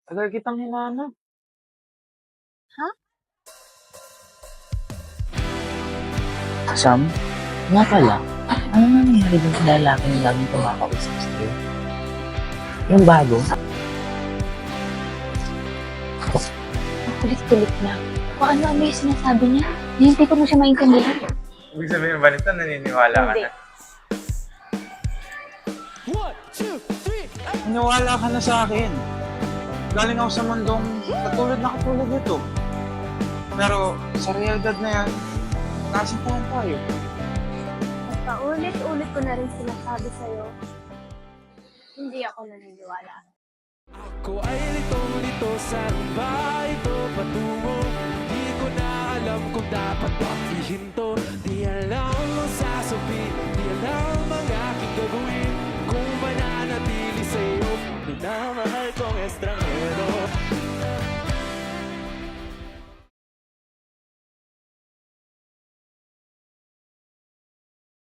Tagal kitang hinahanap. Ha? Sam, nga pala, ano nangyayari dun sa lalaking laging kumakausap sa'yo? Yung bago? Ang kulit-kulit na. Kung ano-ano yung sinasabi niya, hindi ko mo siya maintindihan. Ibig sabihin ba nito, naniniwala ka Hindi. na? Maniwala ka na sa akin. Galing ako sa mundong katulad nito. Pero sa realidad na yan, nakasintahan tayo. At paulit-ulit ko na rin sinasabi sa'yo, hindi ako naniniwala. Ako ay litong-lito, saan ba ito patungo? Di ko na alam kung dapat ba